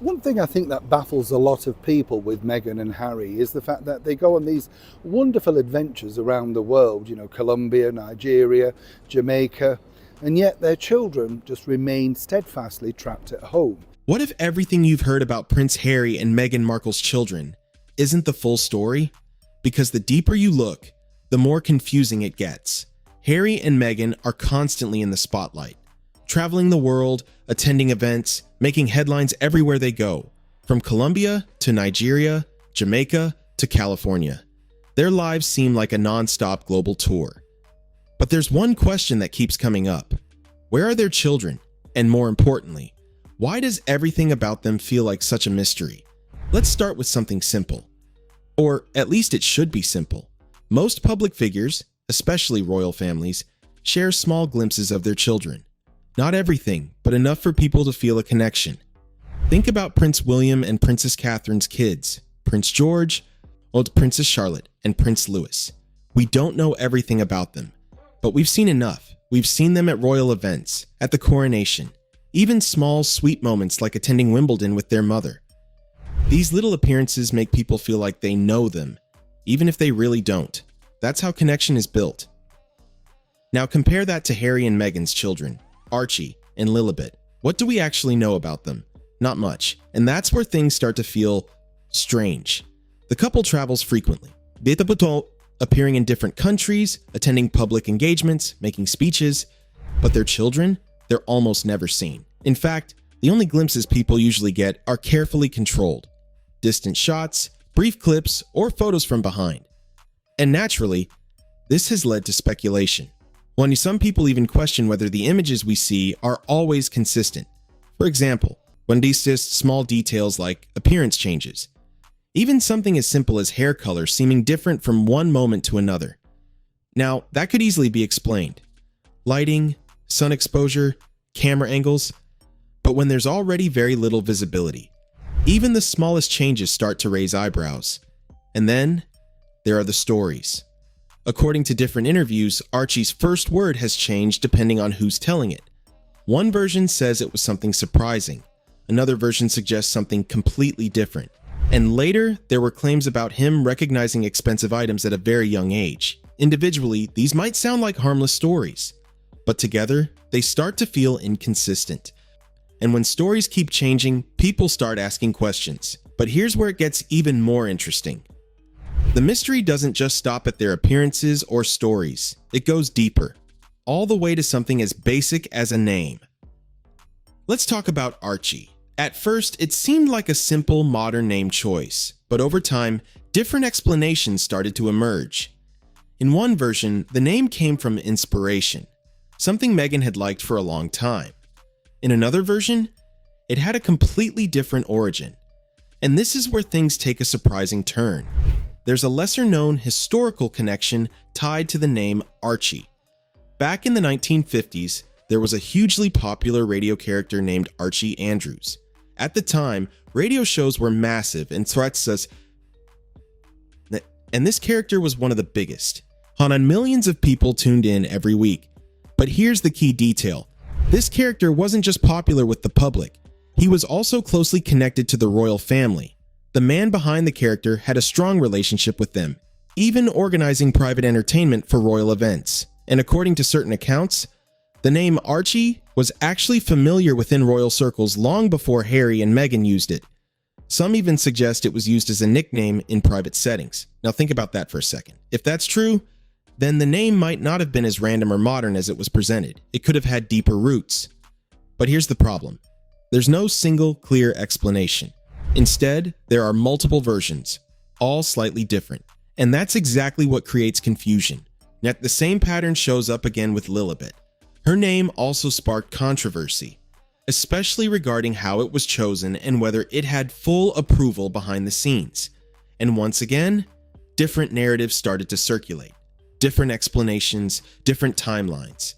One thing I think that baffles a lot of people with Meghan and Harry is the fact that they go on these wonderful adventures around the world, Colombia, Nigeria, Jamaica, and yet their children just remain steadfastly trapped at home. What if everything you've heard about Prince Harry and Meghan Markle's children isn't the full story? Because the deeper you look, the more confusing it gets. Harry and Meghan are constantly in the spotlight, traveling the world, attending events, making headlines everywhere they go, from Colombia to Nigeria, Jamaica to California. Their lives seem like a non-stop global tour. But there's one question that keeps coming up. Where are their children? And more importantly, why does everything about them feel like such a mystery? Let's start with something simple. Or at least it should be simple. Most public figures, especially royal families, share small glimpses of their children. Not everything, but enough for people to feel a connection. Think about Prince William and Princess Catherine's kids, Prince George, Princess Charlotte, and Prince Louis. We don't know everything about them, but we've seen enough. We've seen them at royal events, at the coronation, even small, sweet moments like attending Wimbledon with their mother. These little appearances make people feel like they know them, even if they really don't. That's how connection is built. Now compare that to Harry and Meghan's children, Archie and Lilibet. What do we actually know about them? Not much, and that's where things start to feel strange. The couple travels frequently, appearing in different countries, attending public engagements, making speeches, but their children, they're almost never seen. In fact, the only glimpses people usually get are carefully controlled. Distant shots, brief clips, or photos from behind. And naturally, this has led to speculation. Some people even question whether the images we see are always consistent. For example, when these small details like appearance changes. Even something as simple as hair color seeming different from one moment to another. Now, that could easily be explained. Lighting, sun exposure, camera angles. But when there's already very little visibility, even the smallest changes start to raise eyebrows. And then, there are the stories. According to different interviews, Archie's first word has changed depending on who's telling it. One version says it was something surprising. Another version suggests something completely different. And later, there were claims about him recognizing expensive items at a very young age. Individually, these might sound like harmless stories, but together, they start to feel inconsistent. And when stories keep changing, people start asking questions. But here's where it gets even more interesting. The mystery doesn't just stop at their appearances or stories. It goes deeper, all the way to something as basic as a name. Let's talk about Archie. At first, it seemed like a simple modern name choice, but over time, different explanations started to emerge. In one version, the name came from inspiration, something Meghan had liked for a long time. In another version, it had a completely different origin. And this is where things take a surprising turn. There's a lesser-known historical connection tied to the name Archie. Back in the 1950s, there was a hugely popular radio character named Archie Andrews. At the time, radio shows were massive and this character was one of the biggest. And millions of people tuned in every week. But here's the key detail. This character wasn't just popular with the public. He was also closely connected to the royal family. The man behind the character had a strong relationship with them, even organizing private entertainment for royal events. And according to certain accounts, the name Archie was actually familiar within royal circles long before Harry and Meghan used it. Some even suggest it was used as a nickname in private settings. Now think about that for a second. If that's true, then the name might not have been as random or modern as it was presented. It could have had deeper roots. But here's the problem. There's no single clear explanation. Instead, there are multiple versions, all slightly different. And that's exactly what creates confusion. Yet the same pattern shows up again with Lilibet. Her name also sparked controversy, especially regarding how it was chosen and whether it had full approval behind the scenes. And once again, different narratives started to circulate. Different explanations, different timelines.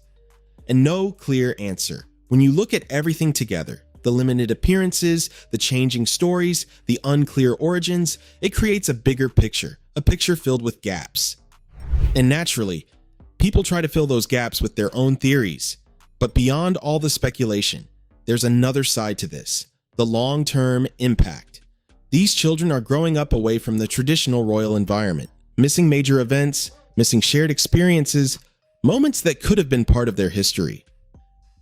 And no clear answer. When you look at everything together, the limited appearances, the changing stories, the unclear origins, it creates a bigger picture, a picture filled with gaps. And naturally, people try to fill those gaps with their own theories. But beyond all the speculation, there's another side to this, the long-term impact. These children are growing up away from the traditional royal environment, missing major events, missing shared experiences, moments that could have been part of their history.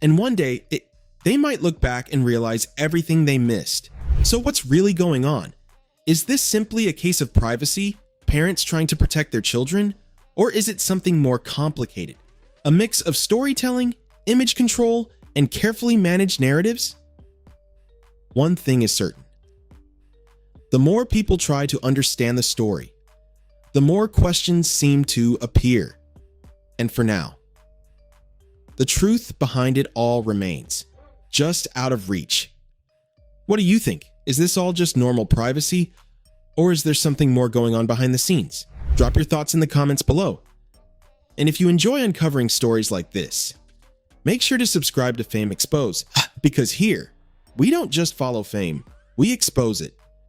And one day, they might look back and realize everything they missed. So what's really going on? Is this simply a case of privacy, parents trying to protect their children? Or is it something more complicated? A mix of storytelling, image control, and carefully managed narratives? One thing is certain. The more people try to understand the story, the more questions seem to appear. And for now, the truth behind it all remains, just out of reach. What do you think? Is this all just normal privacy? Or is there something more going on behind the scenes? Drop your thoughts in the comments below. And if you enjoy uncovering stories like this, make sure to subscribe to Fame Exposed, because here, we don't just follow fame, we expose it.